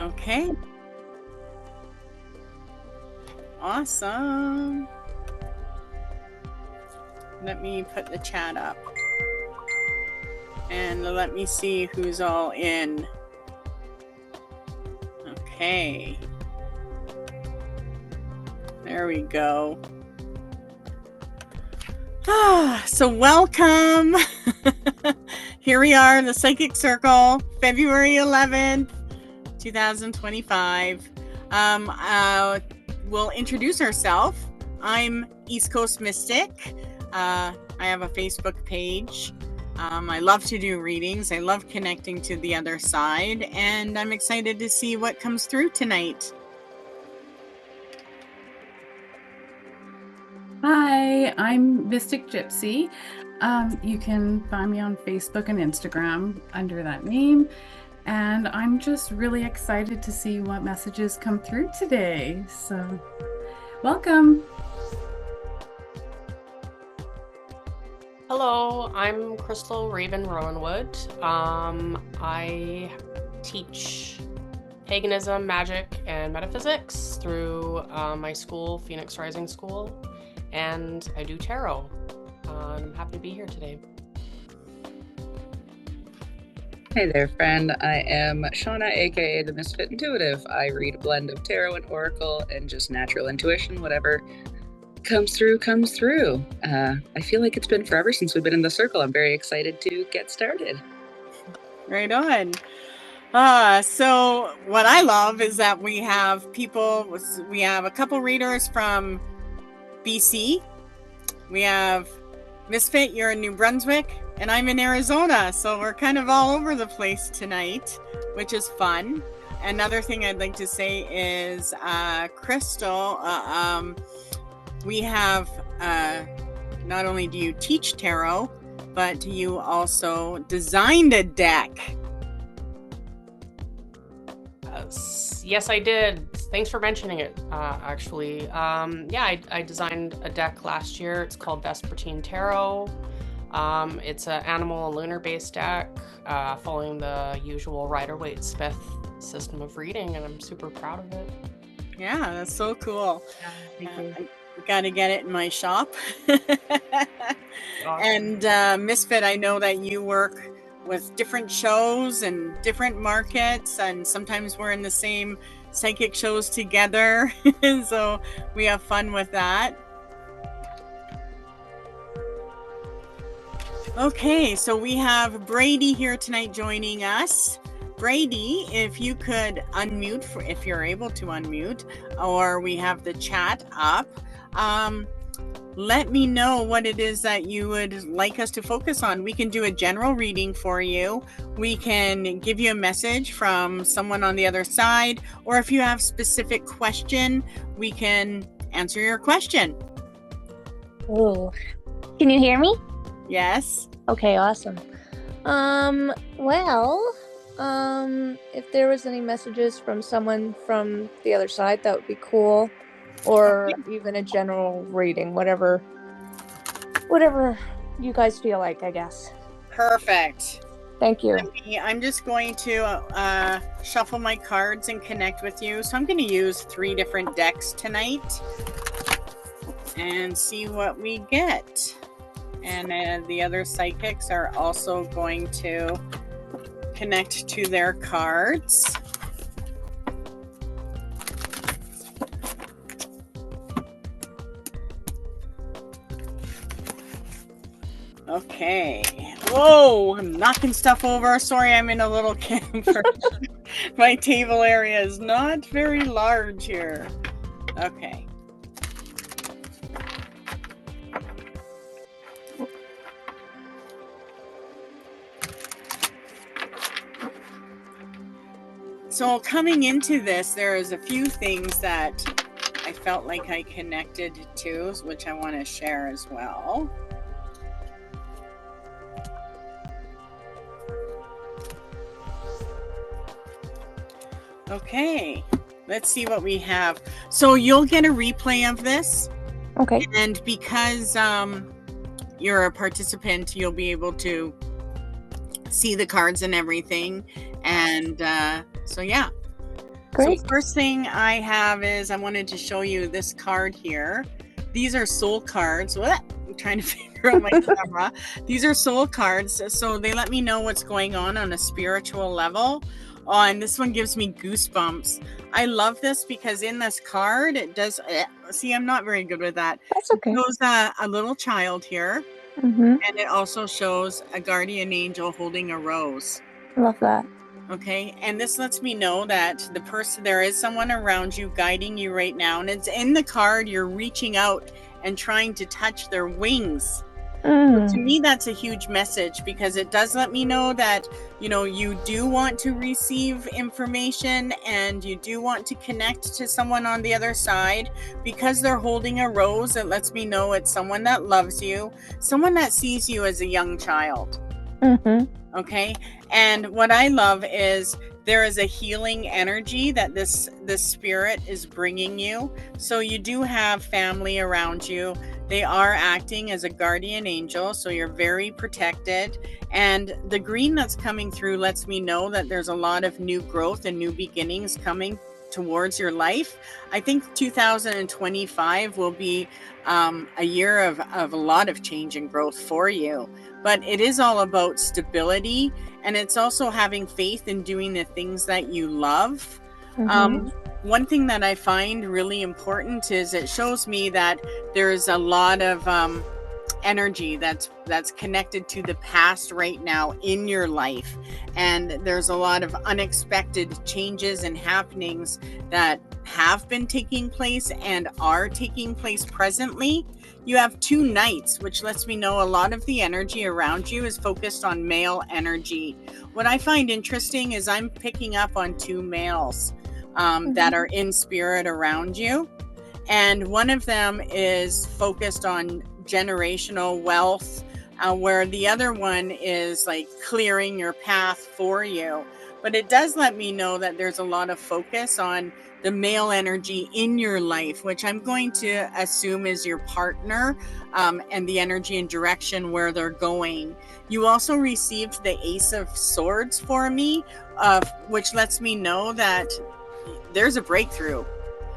Okay. Awesome. Let me put the chat up. And let me see who's all in. Okay. There we go. So welcome. Here we are, the Psychic Circle, February 11th, 2025. We'll introduce ourselves. I'm East Coast Mystic. I have a Facebook page. I love to do readings. I love connecting to the other side, and I'm excited to see what comes through tonight. Hi, I'm Mystic Gypsy. You can find me on Facebook and Instagram under that name. And I'm just really excited to see what messages come through today. So, welcome. Hello, I'm Crystal Raven Rowanwood. I teach paganism, magic, and metaphysics through my school, Phoenix Rising School, and I do tarot. I'm happy to be here today. Hey there, friend. I am Shauna, aka the Misfit Intuitive. I read a blend of tarot and oracle and just natural intuition. Whatever comes through, comes through. I feel like it's been forever since we've been in the circle. I'm very excited to get started. Right on. So what I love is that we have a couple readers from BC. We have Misfit, you're in New Brunswick, and I'm in Arizona. So we're kind of all over the place tonight, which is fun. Another thing I'd like to say is, Crystal, we have, not only do you teach tarot, but you also designed a deck. Yes, I did. Thanks for mentioning it, actually. I designed a deck last year. It's called Vespertine Tarot. It's an animal and lunar-based deck, following the usual Rider-Waite-Smith system of reading, and I'm super proud of it. Yeah, that's so cool. Yeah, thank you. I got to get it in my shop. Awesome. And Misfit, I know that you work with different shows and different markets, and sometimes we're in the same psychic shows together. So we have fun with that. Okay, so we have Brady here tonight joining us. Brady, if you could unmute, if you're able to unmute, or we have the chat up, let me know what it is that you would like us to focus on. We can do a general reading for you. We can give you a message from someone on the other side, or if you have a specific question, we can answer your question. Oh, can you hear me? Yes. Okay, awesome. If there was any messages from someone from the other side, that would be cool. Or even a general reading, whatever you guys feel like, I guess. Perfect. Thank you. I'm just going to shuffle my cards and connect with you. So I'm going to use 3 different decks tonight and see what we get. And the other psychics are also going to connect to their cards. Okay. Whoa, I'm knocking stuff over. Sorry, I'm in a little camper. My table area is not very large here. Okay. So coming into this, there is a few things that I felt like I connected to, which I want to share as well. Okay, let's see what we have. So you'll get a replay of this. Okay. And because you're a participant, you'll be able to see the cards and everything. And so, yeah. Great. So first thing I have is I wanted to show you this card here. These are soul cards. What? I'm trying to figure out my camera. These are soul cards. So they let me know what's going on a spiritual level. Oh, and this one gives me goosebumps. I love this because in this card, it does... see, I'm not very good with that. That's okay. It shows a little child here. Mm-hmm. And it also shows a guardian angel holding a rose. Love that. Okay, and this lets me know that there is someone around you guiding you right now, and it's in the card. You're reaching out and trying to touch their wings. To me, that's a huge message because it does let me know that, you do want to receive information and you do want to connect to someone on the other side. Because they're holding a rose, it lets me know it's someone that loves you, someone that sees you as a young child. Okay, and what I love is there is a healing energy that this spirit is bringing you. So you do have family around you. They are acting as a guardian angel, so you're very protected. And the green that's coming through lets me know that there's a lot of new growth and new beginnings coming towards your life. I think 2025 will be a year of a lot of change and growth for you. But it is all about stability, and it's also having faith in doing the things that you love. One thing that I find really important is it shows me that there's a lot of energy that's connected to the past right now in your life, and there's a lot of unexpected changes and happenings that have been taking place and are taking place presently. You have 2 knights, which lets me know a lot of the energy around you is focused on male energy. What I find interesting is I'm picking up on 2 males that are in spirit around you. And one of them is focused on generational wealth, where the other one is like clearing your path for you. But it does let me know that there's a lot of focus on the male energy in your life, which I'm going to assume is your partner, and the energy and direction where they're going. You also received the Ace of Swords for me, which lets me know that there's a breakthrough.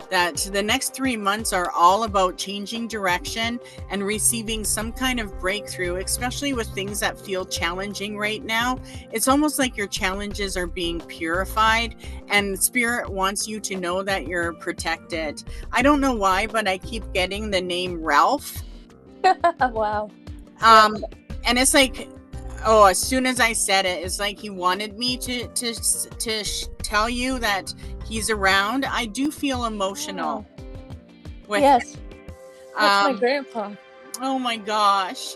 That the next 3 months are all about changing direction and receiving some kind of breakthrough, especially with things that feel challenging right now. It's almost like your challenges are being purified, and Spirit wants you to know that you're protected. I don't know why, but I keep getting the name Ralph. Wow. And it's like, as soon as I said it, it's like he wanted me to tell you that he's around. I do feel emotional. Yes. That's my grandpa. Oh my gosh.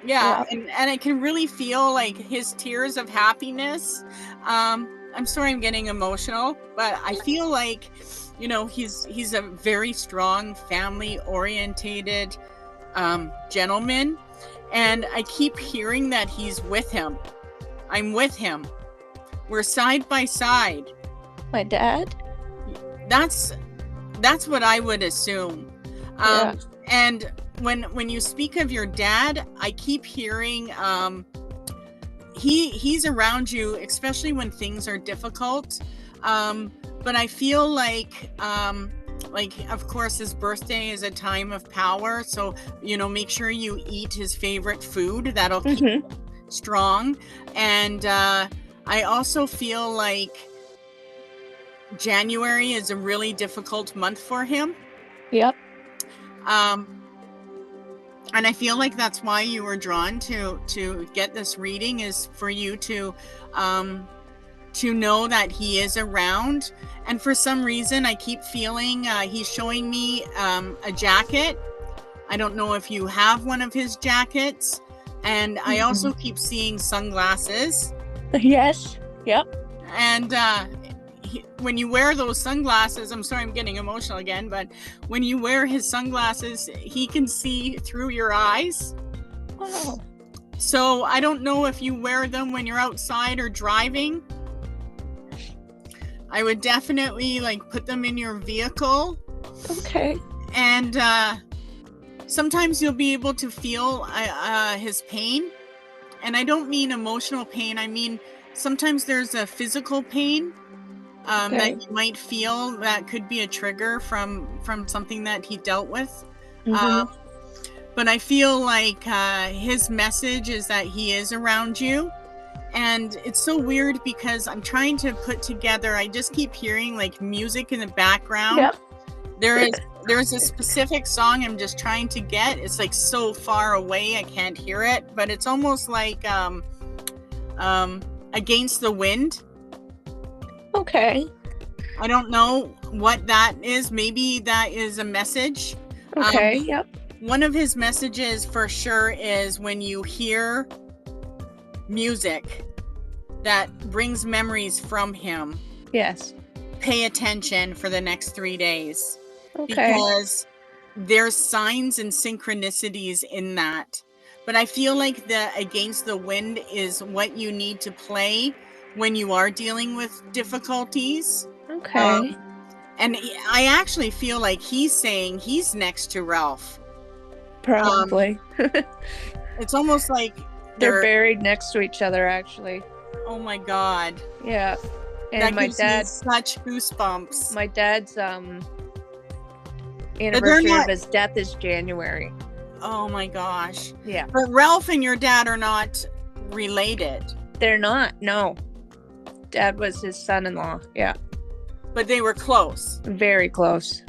Yeah. And I can really feel like his tears of happiness. I'm sorry I'm getting emotional, but I feel like, he's a very strong, family orientated gentleman. And I keep hearing that he's with him. I'm with him. We're side by side. My dad? That's what I would assume. And when you speak of your dad, I keep hearing he's around you, especially when things are difficult. But I feel like of course his birthday is a time of power, so make sure you eat his favorite food. That'll keep him strong. And I also feel like January is a really difficult month for him. Yep. And I feel like that's why you were drawn to get this reading, is for you to know that he is around. And for some reason, I keep feeling he's showing me a jacket. I don't know if you have one of his jackets. And I also keep seeing sunglasses. Yes. Yep. And when you wear those sunglasses, I'm sorry I'm getting emotional again, but when you wear his sunglasses, he can see through your eyes. Wow. So I don't know if you wear them when you're outside or driving. I would definitely put them in your vehicle. Okay. And sometimes you'll be able to feel his pain. And I don't mean emotional pain. I mean, sometimes there's a physical pain Okay. that you might feel that could be a trigger from something that he dealt with. Mhm. But I feel like his message is that he is around you. And it's so weird because I'm trying to put together, I just keep hearing like music in the background. Yep. There's a specific song I'm just trying to get. It's like so far away I can't hear it, but it's almost like Against the Wind. Okay. I don't know what that is. Maybe that is a message. Okay. Yep. One of his messages for sure is when you hear music that brings memories from him, Yes. pay attention for the next 3 days. Okay. Because there's signs and synchronicities in that. But I feel like the Against the Wind is what you need to play when you are dealing with difficulties. Okay. And I actually feel like he's saying he's next to Ralph. Probably. It's almost like They're buried next to each other, actually. oh my God. Yeah. And That my gives me dad, such goosebumps. my dad's anniversary not- of his death is January. Oh my gosh. Yeah. But Ralph and your dad are not related, They're not. No. Dad was his son-in-law. Yeah. but they were close. Very close.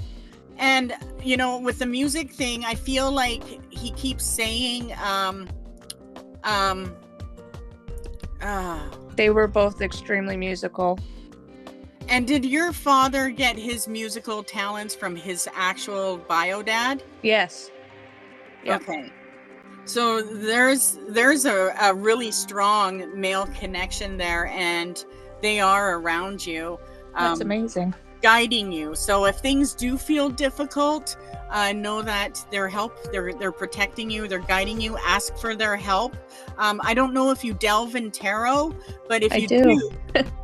And, you know, with the music thing, I feel like he keeps saying, They were both extremely musical. and did your father get his musical talents from his actual bio dad? Yes. Yep. Okay. So there's a really strong male connection there, and they are around you. That's amazing. Guiding you. So if things do feel difficult, know that they're protecting you, they're guiding you. Ask for their help. I don't know if you delve in tarot, but if I you do.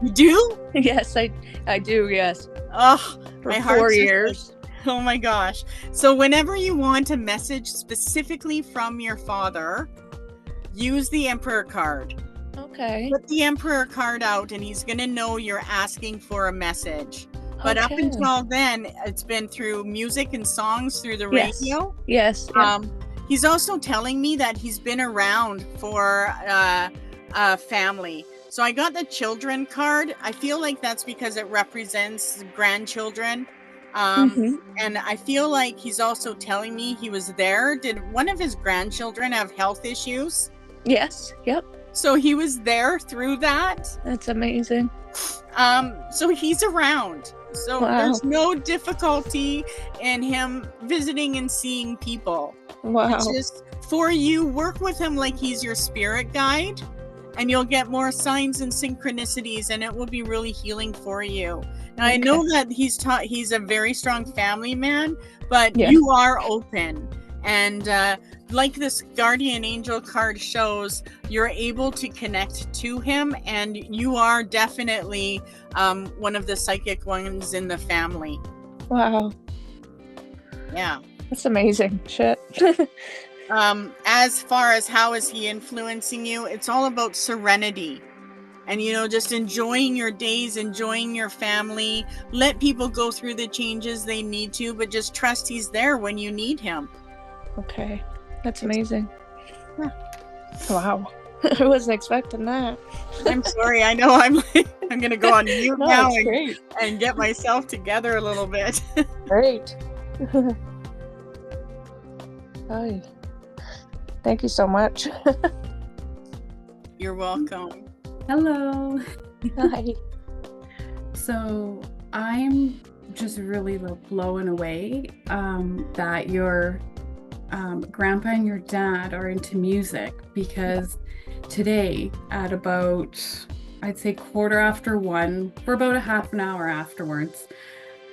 you do? Yes, I do. Yes. Oh, For my 4 heart's just years. like, oh my gosh. So whenever you want a message specifically from your father, use the Emperor card. Okay. Put the Emperor card out and he's going to know you're asking for a message. But up Okay. until then, it's been through music and songs through the Yes. radio. Yes. Yeah. He's also telling me that he's been around for family. So I got the children card. I feel like that's because it represents grandchildren. Mhm. And I feel like he's also telling me he was there. Did one of his grandchildren have health issues? Yes. Yep. So he was there through that. That's amazing. So he's around. So Wow. there's no difficulty in him visiting and seeing people. Wow. It's just for you, work with him like he's your spirit guide, and you'll get more signs and synchronicities, and it will be really healing for you. Now I know that he's a very strong family man, but Yeah. you are open, and like this guardian angel card shows, you're able to connect to him, and you are definitely one of the psychic ones in the family. Wow. Yeah. That's amazing. Shit. As far as how is he influencing you, it's all about serenity. And, you know, just enjoying your days, enjoying your family. Let people go through the changes they need to, but just trust he's there when you need him. Okay. That's amazing. Yeah. Wow. I wasn't expecting that. I'm sorry. I know I'm going to go on mute No, now it's great. and get myself together a little bit. Great. Hi. Thank you so much. You're welcome. Hello. Hi. So I'm just really blown away that your grandpa and your dad are into music, because today at about, I'd say 1:15, for about a half an hour afterwards,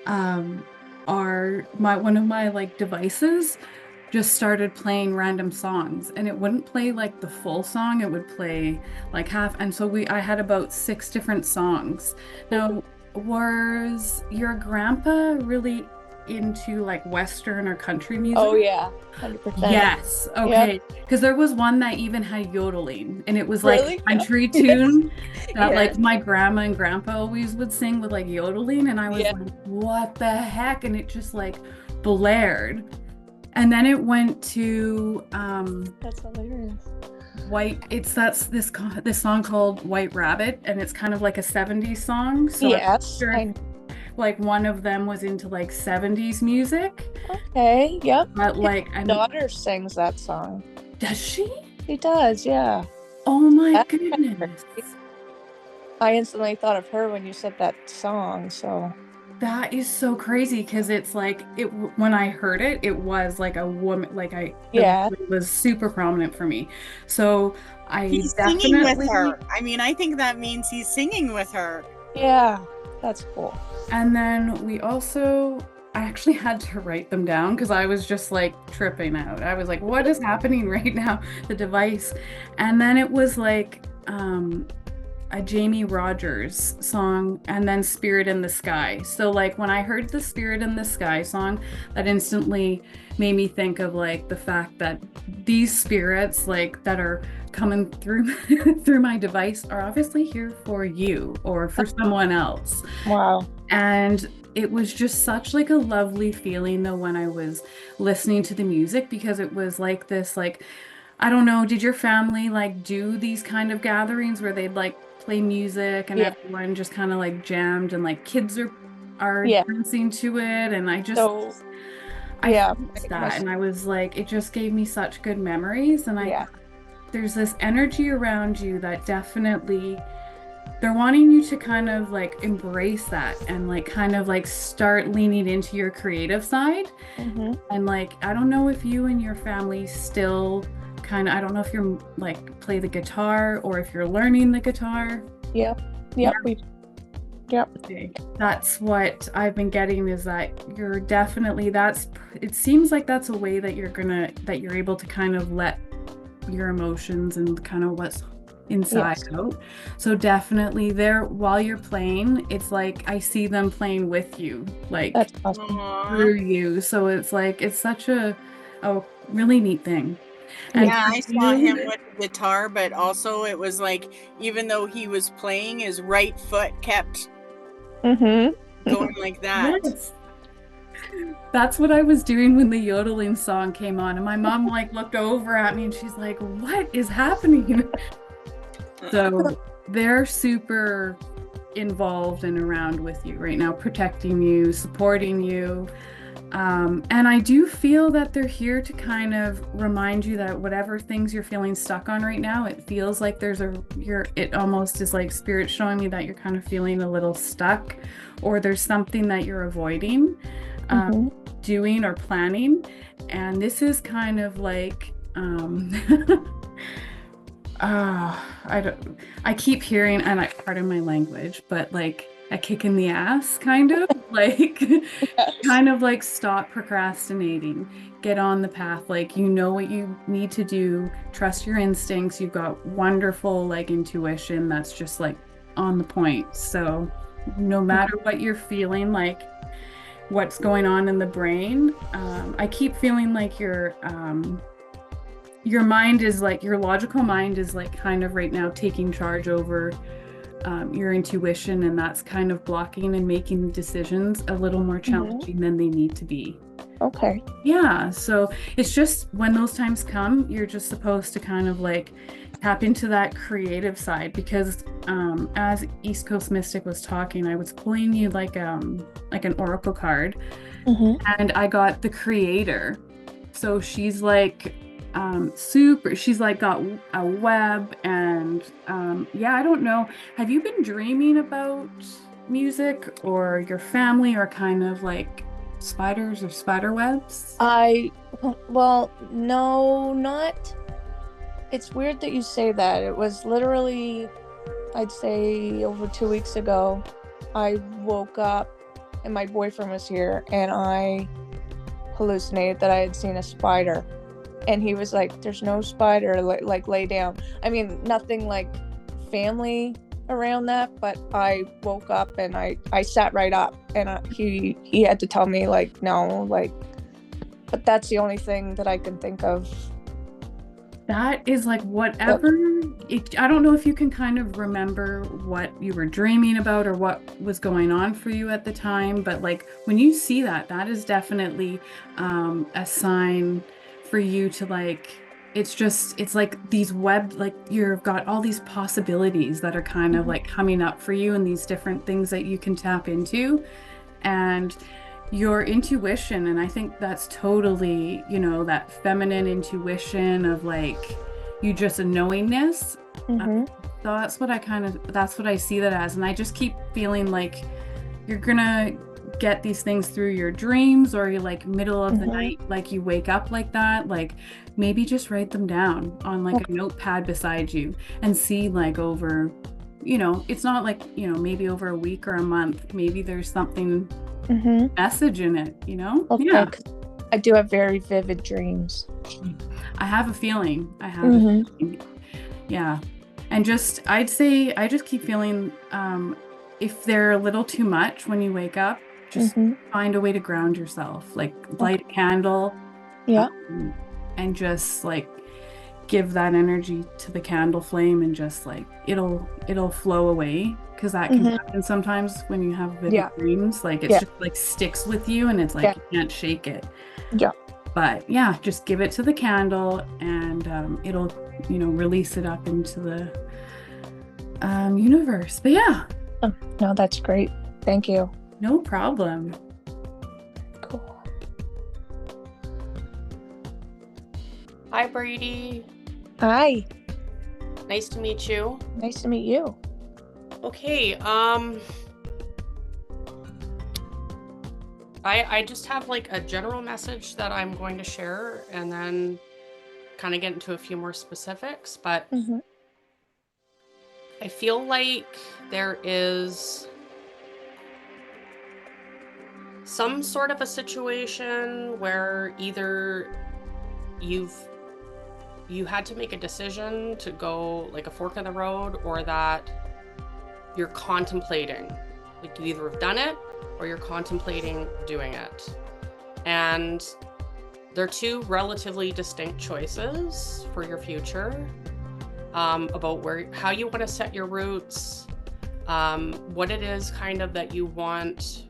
one of my like devices just started playing random songs, and it wouldn't play like the full song, it would play like half, and so I had about 6 different songs. Now, was your grandpa really into like Western or country music? Oh yeah, 100%. Yes. Okay. Because there was one that even had yodeling, and it was like Really? a country tune that like Yes. my grandma and grandpa always would sing with like yodeling, and I was Yeah. like, what the heck? And it just like blared. And then it went to That's hilarious. this song called White Rabbit, and it's kind of like a 70s song. So Yes. like one of them was into like 70s music. Okay. Yep. But like My daughter sings that song. does she? She does. Yeah. Oh my That's goodness. I instantly thought of her when you said that song. So That is so crazy because it's like when I heard it, it was like a woman, like Yeah. it was super prominent for me. So He's definitely singing with her. I mean, I think that means he's singing with her. yeah, that's cool. And then I actually had to write them down because I was just like tripping out. I was like, what is happening right now? The device. And then it was like a Jamie Rogers song, and then Spirit in the Sky. So like when I heard the Spirit in the Sky song, that instantly made me think of like the fact that these spirits like that are coming through through my device are obviously here for you or for someone else. Wow. And it was just such like a lovely feeling though when I was listening to the music, because it was like this, like, I don't know, did your family like do these kind of gatherings where they'd like play music and everyone just kind of like jammed and like kids are dancing to it? And I felt that, and I was like, it just gave me such good memories. And there's this energy around you that definitely they're wanting you to kind of like embrace that and like kind of like start leaning into your creative side. And like, I don't know if you and your family still I don't know if you're like play the guitar or if you're learning the guitar. Yep. Okay. That's what I've been getting, is that you're definitely, it seems like that's a way that you're able to kind of let your emotions and kind of what's inside out. So definitely there, while you're playing, it's like I see them playing with you, like that's awesome. Through you. So it's like, it's such a really neat thing. And yeah, I saw him with the guitar, but also it was like, even though he was playing, his right foot kept going like that. Yes. That's what I was doing when the yodeling song came on, and my mom like looked over at me and she's like, what is happening? So they're super involved and around with you right now, protecting you, supporting you. And I do feel that they're here to kind of remind you that whatever things you're feeling stuck on right now, it feels like it almost is like spirit showing me that you're kind of feeling a little stuck, or there's something that you're avoiding doing or planning. And this is kind of like, I keep hearing, and pardon my language, but like a kick in the ass, kind of like, kind of like stop procrastinating, get on the path. Like, you know what you need to do, trust your instincts. You've got wonderful like intuition that's just like on the point. So no matter what you're feeling, like what's going on in the brain, I keep feeling like your mind is like, your logical mind is like kind of right now taking charge over your intuition, and that's kind of blocking and making decisions a little more challenging than they need to be. Okay. Yeah, so it's just when those times come, you're just supposed to kind of like tap into that creative side, because as East Coast Mystic was talking, I was pulling you like an oracle card, and I got the Creator. So she's like she's like got a web, and I don't know, have you been dreaming about music or your family, or kind of like spiders or spider webs? Well, no, not. It's weird that you say that. It was literally, I'd say over 2 weeks ago, I woke up and my boyfriend was here, and I hallucinated that I had seen a spider. And he was like, there's no spider, like lay down. I mean, nothing like family around that, but I woke up and I sat right up, and he had to tell me like, no, like, but that's the only thing that I can think of. That is like whatever. I don't know if you can kind of remember what you were dreaming about or what was going on for you at the time, but like when you see that, that is definitely a sign for you to like, it's like these like you've got all these possibilities that are kind of like coming up for you and these different things that you can tap into. And your intuition, and I think that's totally, you know, that feminine intuition of like you just a knowingness. So that's what I see that as. And I just keep feeling like you're gonna get these things through your dreams, or you're like middle of the night, like you wake up like that, like maybe just write them down on like a notepad beside you and see like over, you know, it's not like, you know, maybe over a week or a month, maybe there's something message in it, you know? Okay. Yeah. I do have very vivid dreams. I have a feeling. A feeling. Yeah. And I'd say I just keep feeling if they're a little too much when you wake up, just find a way to ground yourself. Like light a candle. Yeah. And just like give that energy to the candle flame, and just like it'll flow away, because that can happen sometimes when you have vivid dreams. Like it's just like sticks with you, and it's like you can't shake it. Yeah. But yeah, just give it to the candle, and it'll, you know, release it up into the universe. But yeah. Oh, no, that's great. Thank you. No problem. Cool. Hi, Brady. Hi. Nice to meet you. Nice to meet you. Okay, I just have like a general message that I'm going to share, and then kind of get into a few more specifics, but I feel like there is some sort of a situation where either you had to make a decision to go like a fork in the road, or that you're contemplating, like you either have done it or you're contemplating doing it. And they're two relatively distinct choices for your future, about how you want to set your roots, what it is kind of that you want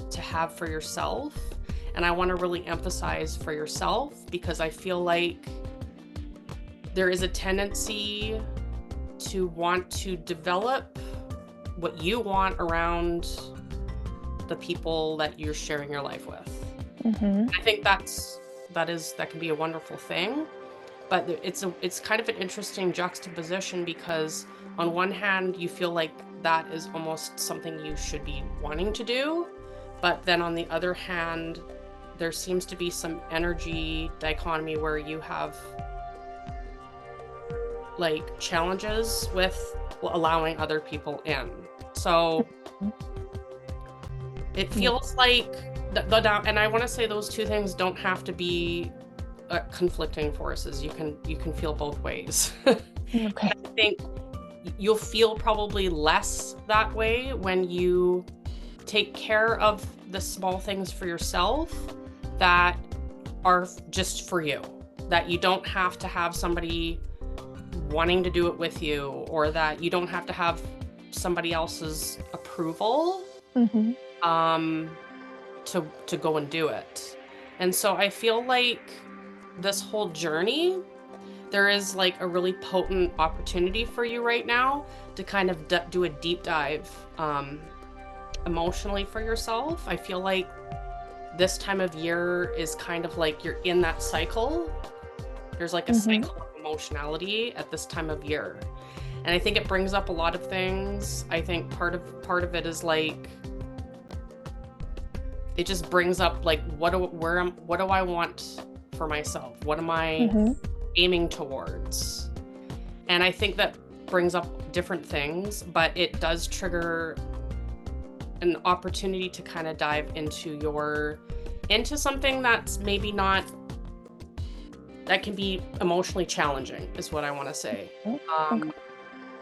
to have for yourself. And I want to really emphasize for yourself, because I feel like there is a tendency to want to develop what you want around the people that you're sharing your life with. I think that can be a wonderful thing, but it's kind of an interesting juxtaposition, because on one hand you feel like that is almost something you should be wanting to do, but then on the other hand there seems to be some energy dichotomy where you have like challenges with allowing other people in. So it feels like and I want to say those two things don't have to be conflicting forces. You can feel both ways. Okay. I think you'll feel probably less that way when you take care of the small things for yourself that are just for you, that you don't have to have somebody wanting to do it with you, or that you don't have to have somebody else's approval to go and do it. And so I feel like this whole journey, there is like a really potent opportunity for you right now to kind of do a deep dive emotionally for yourself. I feel like this time of year is kind of like you're in that cycle. There's like a cycle of emotionality at this time of year. And I think it brings up a lot of things. I think part of it is like, it just brings up like, what do I want for myself? What am I aiming towards? And I think that brings up different things, but it does trigger an opportunity to kind of dive into something that's maybe not, that can be emotionally challenging, is what I want to say.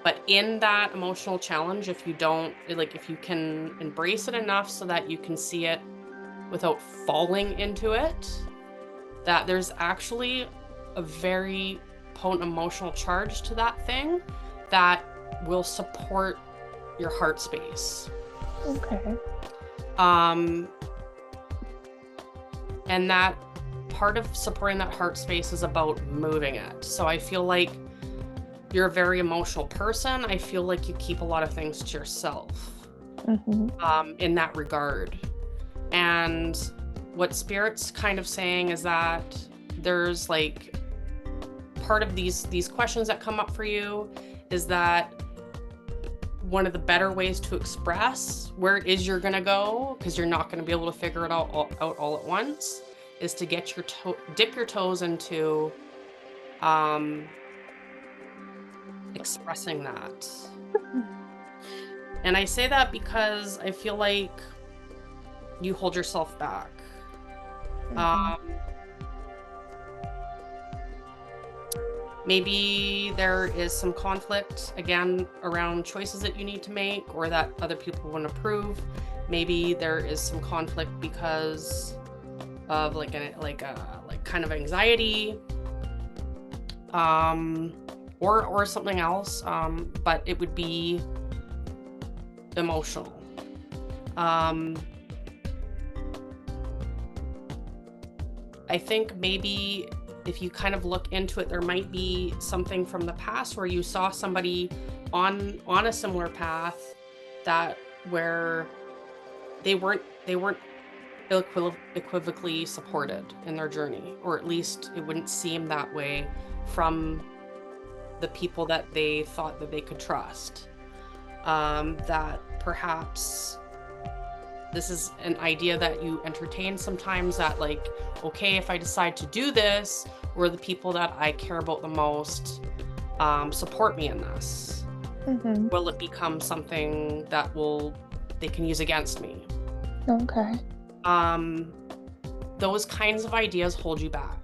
But in that emotional challenge, if you can embrace it enough so that you can see it without falling into it, that there's actually a very potent emotional charge to that thing that will support your heart space. Okay. And that part of supporting that heart space is about moving it. So I feel like you're a very emotional person. I feel like you keep a lot of things to yourself in that regard. And what Spirit's kind of saying is that there's like part of these questions that come up for you is that one of the better ways to express where it is you're going to go, because you're not going to be able to figure it out all at once, is to get dip your toes into expressing that. And I say that because I feel like you hold yourself back. Maybe there is some conflict, again, around choices that you need to make or that other people wouldn't approve. Maybe there is some conflict because of like kind of anxiety, or something else, but it would be emotional. I think maybe if you kind of look into it, there might be something from the past where you saw somebody on a similar path where they weren't equivocally supported in their journey, or at least it wouldn't seem that way from the people that they thought that they could trust. That perhaps this is an idea that you entertain sometimes, that like, okay, if I decide to do this, will the people that I care about the most support me in this? Will it become something that they can use against me? Okay. Those kinds of ideas hold you back.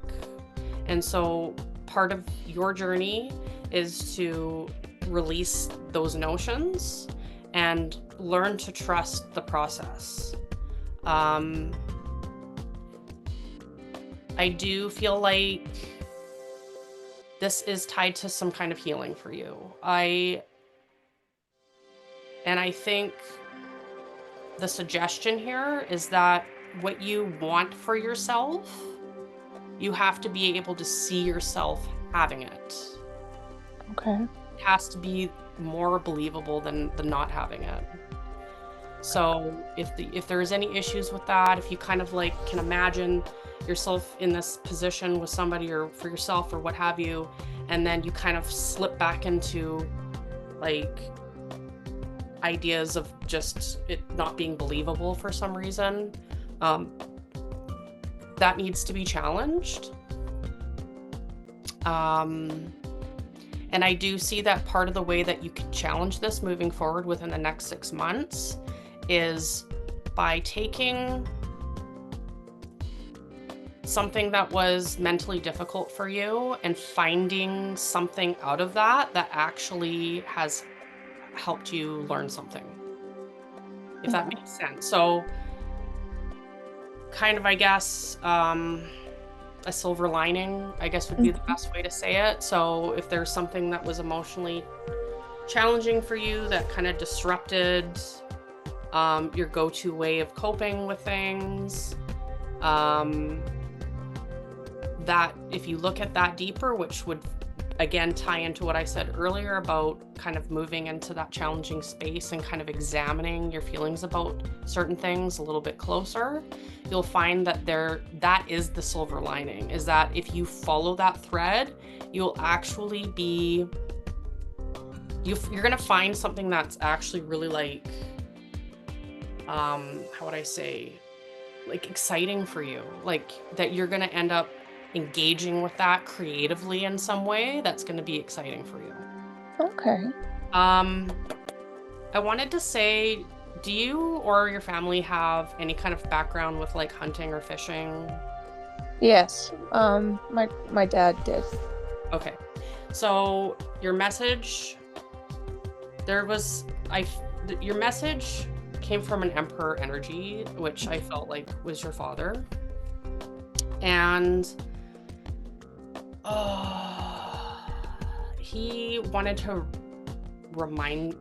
And so part of your journey is to release those notions and learn to trust the process. I do feel like this is tied to some kind of healing for you. I think the suggestion here is that what you want for yourself, you have to be able to see yourself having it. Okay. It has to be more believable than the not having it. So if there's any issues with that, if you kind of like can imagine yourself in this position with somebody or for yourself or what have you, and then you kind of slip back into like ideas of just it not being believable for some reason, that needs to be challenged. And I do see that part of the way that you can challenge this moving forward within the next 6 months is by taking something that was mentally difficult for you and finding something out of that actually has helped you learn something, if that makes sense. So kind of, I guess, a silver lining, I guess, would be the best way to say it. So if there's something that was emotionally challenging for you that kind of disrupted your go-to way of coping with things, that if you look at that deeper, which would again tie into what I said earlier about kind of moving into that challenging space and kind of examining your feelings about certain things a little bit closer, you'll find that that is the silver lining, is that if you follow that thread, you'll actually be, you're gonna find something that's actually really like, how would I say, like exciting for you, like that you're gonna end up engaging with that creatively in some way that's going to be exciting for you. Okay. I wanted to say, do you or your family have any kind of background with like hunting or fishing? Yes. My dad did. Okay. So your message your message came from an Emperor energy, which I felt like was your father. And he wanted to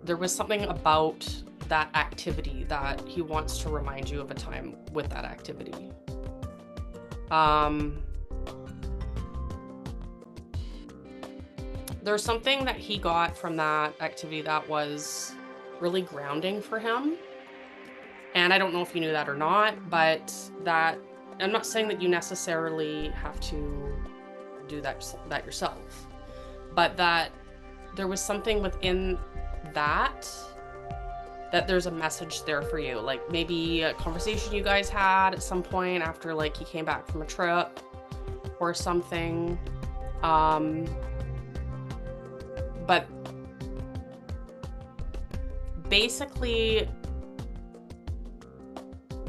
there was something about that activity that he wants to remind you of a time with that activity. There's something that he got from that activity that was really grounding for him. And I don't know if you knew that or not, but that, I'm not saying that you necessarily have to do that yourself, but that there was something within that there's a message there for you. Like maybe a conversation you guys had at some point after like he came back from a trip or something. But basically,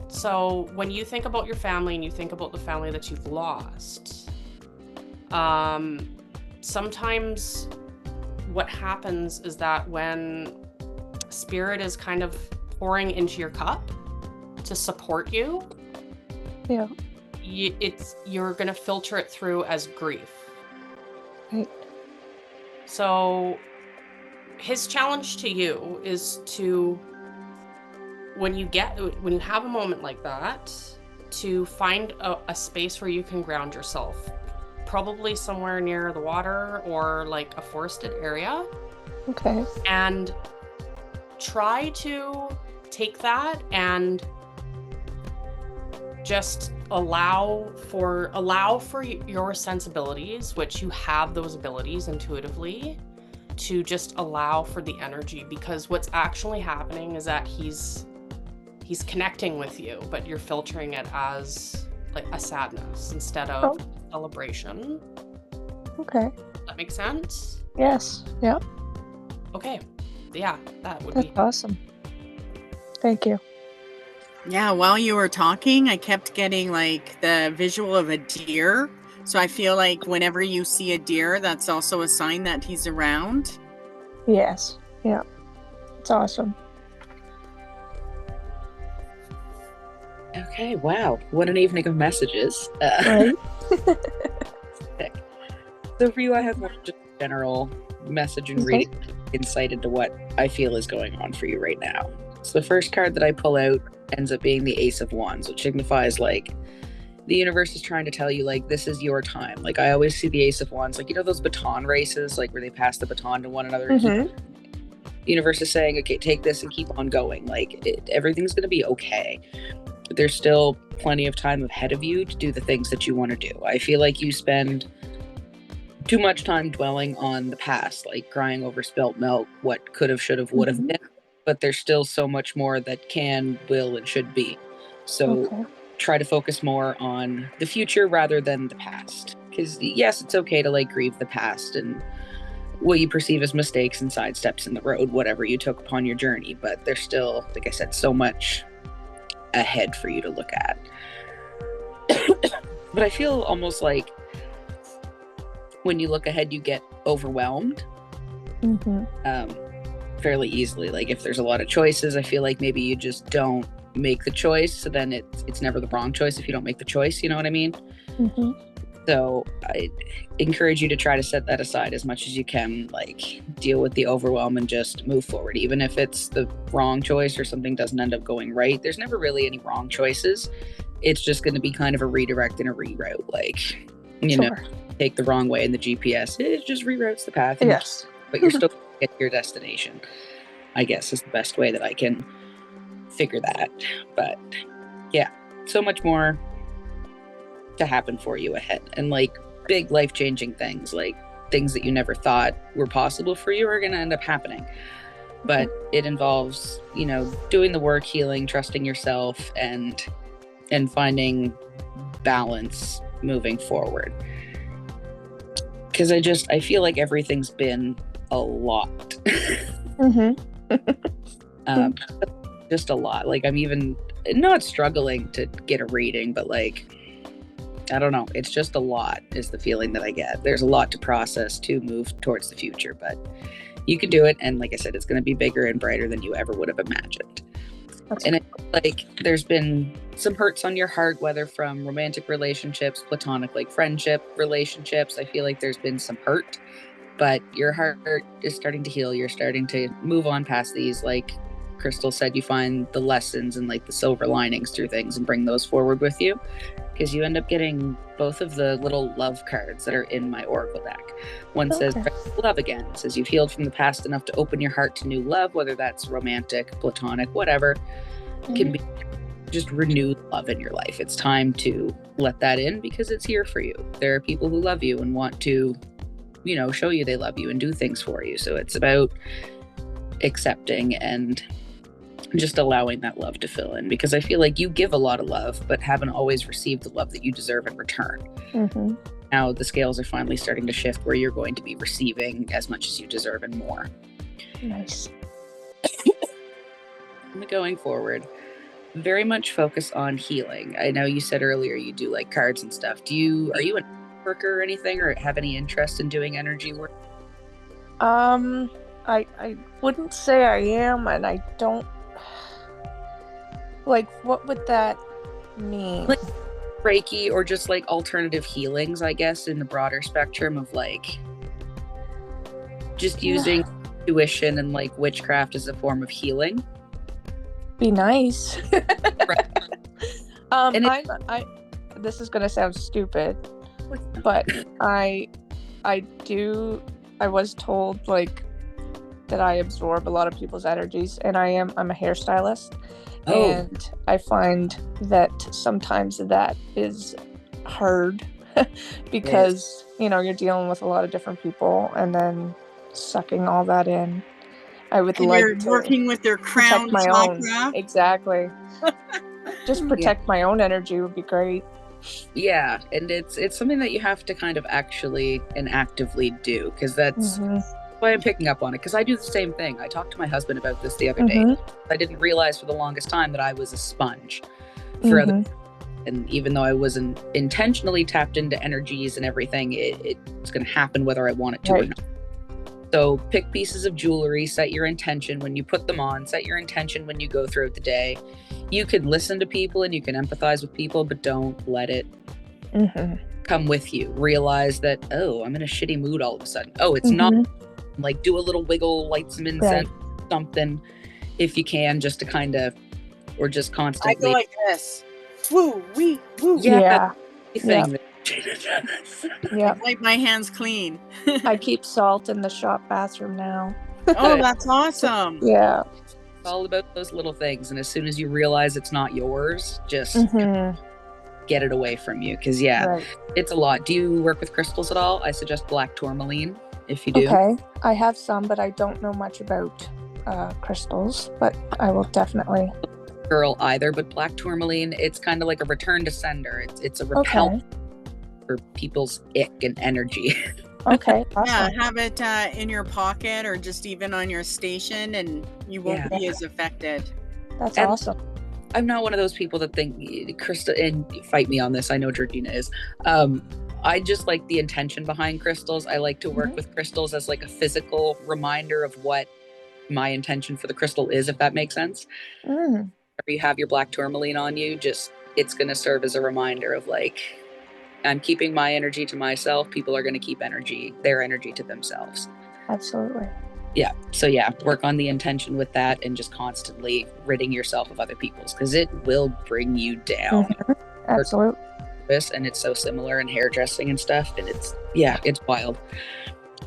so when you think about your family and you think about the family that you've lost, sometimes what happens is that when spirit is kind of pouring into your cup to support you, yeah, you're gonna filter it through as grief. Right. So his challenge to you is to, when you have a moment like that, to find a space where you can ground yourself, probably somewhere near the water or like a forested area. Okay. And try to take that and just allow for your sensibilities, which you have those abilities intuitively, to just allow for the energy, because what's actually happening is that he's connecting with you, but you're filtering it as like a sadness instead of celebration. Okay. Does that make sense? Yes. Yeah. Okay. Yeah, that would That's be awesome. Thank you. Yeah, while you were talking, I kept getting like the visual of a deer. So I feel like whenever you see a deer, that's also a sign that he's around. Yes. Yeah. It's awesome. Okay, wow. What an evening of messages. Right? So for you, I have more just general message and reading insight into what I feel is going on for you right now. So the first card that I pull out ends up being the Ace of Wands, which signifies like the universe is trying to tell you like this is your time. Like I always see the Ace of Wands, like, you know, those baton races, like where they pass the baton to one another. Mm-hmm. The universe is saying, okay, take this and keep on going. Like everything's going to be okay. There's still plenty of time ahead of you to do the things that you want to do. I feel like you spend too much time dwelling on the past, like crying over spilt milk, what could have, should have, would have been. But there's still so much more that can, will, and should be. So try to focus more on the future rather than the past. Because yes, it's okay to like grieve the past and what you perceive as mistakes and sidesteps in the road, whatever you took upon your journey. But there's still, like I said, so much ahead for you to look at. But I feel almost like when you look ahead, you get overwhelmed fairly easily. Like if there's a lot of choices, I feel like maybe you just don't make the choice, so then it's never the wrong choice if you don't make the choice, you know what I mean? So I encourage you to try to set that aside as much as you can, like deal with the overwhelm and just move forward. Even if it's the wrong choice or something doesn't end up going right, there's never really any wrong choices. It's just going to be kind of a redirect and a reroute. Like, you know, take the wrong way in the GPS, it just reroutes the path. Yes. But you're still going to get to your destination, I guess, is the best way that I can figure that. But yeah, so much more to happen for you ahead, and like big life-changing things, like things that you never thought were possible for you are going to end up happening. But it involves, you know, doing the work, healing, trusting yourself, and finding balance moving forward. Because I feel like everything's been a lot. Just a lot. Like I'm even not struggling to get a reading, but like I don't know. It's just a lot is the feeling that I get. There's a lot to process to move towards the future, but you can do it. And like I said, it's going to be bigger and brighter than you ever would have imagined. And it's like there's been some hurts on your heart, whether from romantic relationships, platonic, like friendship relationships. I feel like there's been some hurt, but your heart is starting to heal. You're starting to move on past these. Like Crystal said, you find the lessons and like the silver linings through things and bring those forward with you, because you end up getting both of the little love cards that are in my oracle deck. One says love again. It says you've healed from the past enough to open your heart to new love, whether that's romantic, platonic, whatever. Can be just renewed love in your life. It's time to let that in because it's here for you. There are people who love you and want to, you know, show you they love you and do things for you. So it's about accepting and just allowing that love to fill in, because I feel like you give a lot of love but haven't always received the love that you deserve in return. Now the scales are finally starting to shift where you're going to be receiving as much as you deserve and more. Nice. Going forward, very much focus on healing. I know you said earlier you do like cards and stuff. Are you a worker or anything, or have any interest in doing energy work? I wouldn't say I am, and I don't like, what would that mean? Like Reiki or just like alternative healings, I guess, in the broader spectrum of like just using intuition and like witchcraft as a form of healing. Be nice. And this is gonna sound stupid, but I was told like that I absorb a lot of people's energies, and I'm a hairstylist. And I find that sometimes that is hard because you know, you're dealing with a lot of different people and then sucking all that in. I would and like you're to working with your crown protect my own. chakra. Exactly. Just protect my own energy would be great. Yeah, and it's something that you have to kind of actually and actively do, because that's why I'm picking up on it, because I do the same thing. I talked to my husband about this the other day. I didn't realize for the longest time that I was a sponge for other, and even though I wasn't intentionally tapped into energies and everything, it's going to happen whether I want it to or not. So pick pieces of jewelry, set your intention when you put them on, set your intention when you go throughout the day. You can listen to people and you can empathize with people, but don't let it come with you. Realize that, oh, I'm in a shitty mood all of a sudden. Oh, it's not, like, do a little wiggle, light some incense, something, if you can, just to kind of, or just constantly. I go like this. Woo, wee, woo. Yeah. Yeah. Wipe my hands clean. I keep salt in the shop bathroom now. Oh, that's awesome. Yeah. It's all about those little things. And as soon as you realize it's not yours, just get it away from you. Because, it's a lot. Do you work with crystals at all? I suggest black tourmaline if you do. Okay. I have some, but I don't know much about crystals, but I will definitely. Girl either, but black tourmaline, it's kind of like a return to sender. It's a repel for people's ick and energy. Okay. Awesome. Yeah, have it in your pocket or just even on your station, and you won't be as affected. That's awesome. I'm not one of those people that think crystal, and fight me on this, I know Georgina is. I just like the intention behind crystals. I like to work with crystals as like a physical reminder of what my intention for the crystal is, if that makes sense. If you have your black tourmaline on you, just it's going to serve as a reminder of like, I'm keeping my energy to myself. People are going to keep their energy to themselves. Absolutely. Yeah. So work on the intention with that and just constantly ridding yourself of other people's, because it will bring you down. Absolutely. And it's so similar in hairdressing and stuff. And it's wild.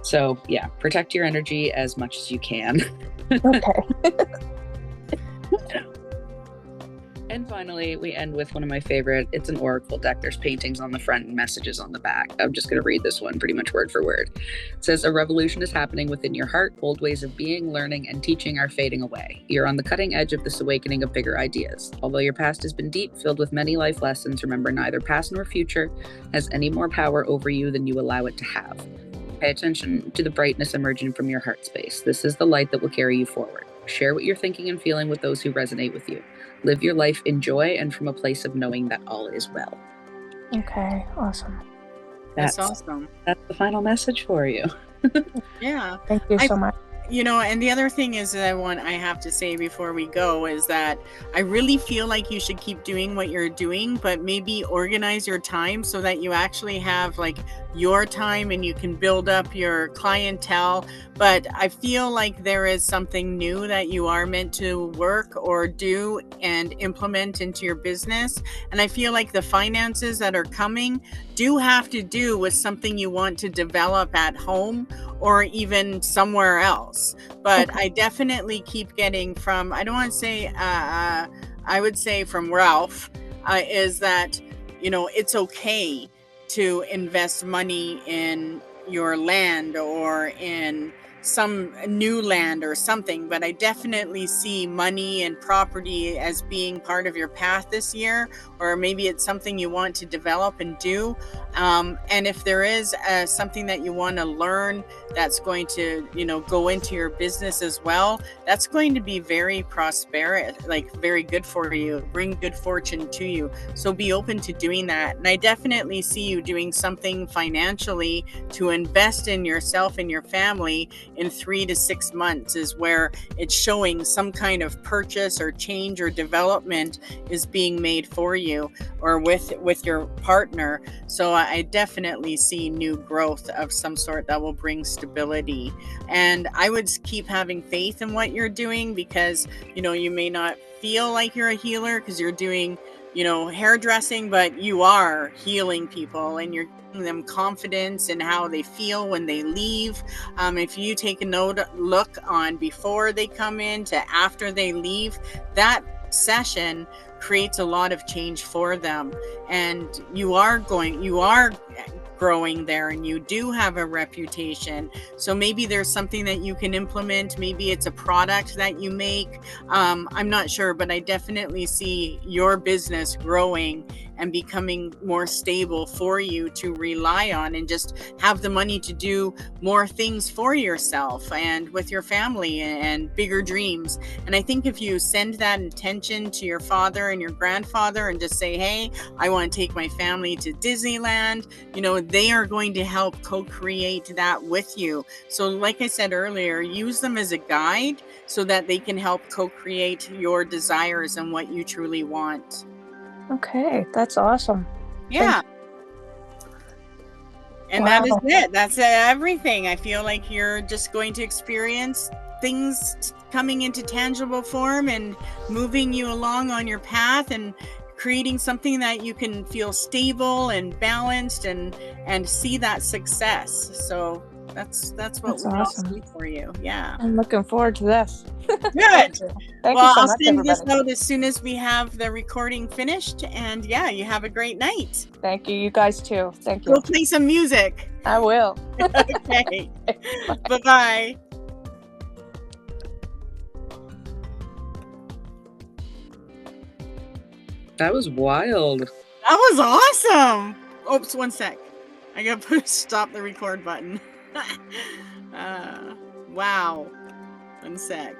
So protect your energy as much as you can. Okay. And finally, we end with one of my favorite. It's an oracle deck. There's paintings on the front and messages on the back. I'm just going to read this one pretty much word for word. It says, a revolution is happening within your heart. Old ways of being, learning, and teaching are fading away. You're on the cutting edge of this awakening of bigger ideas. Although your past has been deep, filled with many life lessons, remember neither past nor future has any more power over you than you allow it to have. Pay attention to the brightness emerging from your heart space. This is the light that will carry you forward. Share what you're thinking and feeling with those who resonate with you. Live your life in joy and from a place of knowing that all is well. Okay, awesome. That's That's awesome. that's the final message for you. Yeah. Thank you I so much. And the other thing is that I have to say before we go is that I really feel like you should keep doing what you're doing, but maybe organize your time so that you actually have like your time and you can build up your clientele. But I feel like there is something new that you are meant to work or do and implement into your business. And I feel like the finances that are coming do have to do with something you want to develop at home or even somewhere else. But Okay. I definitely keep getting from, I don't want to say, I would say from Ralph, is that, it's okay to invest money in your land or in some new land or something. But I definitely see money and property as being part of your path this year, or maybe it's something you want to develop and do. And if there is something that you want to learn that's going to, go into your business as well, that's going to be very prosperous, like very good for you, bring good fortune to you. So be open to doing that. And I definitely see you doing something financially to invest in yourself and your family in 3 to 6 months is where it's showing some kind of purchase or change or development is being made for you or with your partner. So I definitely see new growth of some sort that will bring stability. And I would keep having faith in what you're doing because, you may not feel like you're a healer because you're doing, hairdressing, but you are healing people and you're giving them confidence in how they feel when they leave. If you take a look on before they come in to after they leave, that session creates a lot of change for them. And you are growing there and you do have a reputation. So maybe there's something that you can implement. Maybe it's a product that you make. I'm not sure, but I definitely see your business growing and becoming more stable for you to rely on and just have the money to do more things for yourself and with your family and bigger dreams. And I think if you send that intention to your father and your grandfather and just say, hey, I want to take my family to Disneyland, they are going to help co-create that with you. So like I said earlier, use them as a guide so that they can help co-create your desires and what you truly want. Okay, that's awesome. Yeah. And that is Wow. it. That's everything. I feel like you're just going to experience things coming into tangible form and moving you along on your path and creating something that you can feel stable and balanced and see that success. So that's what That's we all awesome. see for you. Yeah. I'm looking forward to this. Good. Thank Well, you so I'll much, send this everybody. out as soon as we have the recording finished. And yeah, you have a great night. Thank you. You guys too. Thank Go you. play some music. I will. Okay. Bye-bye. That was wild. That was awesome. Oops, one sec. I gotta stop the record button. Wow. One sec.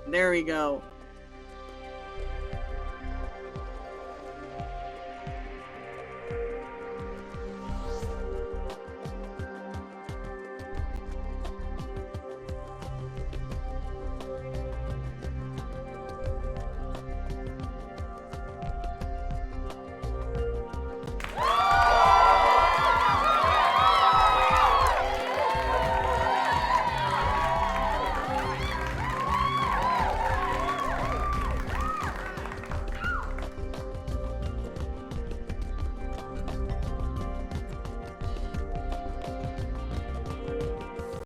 There we go.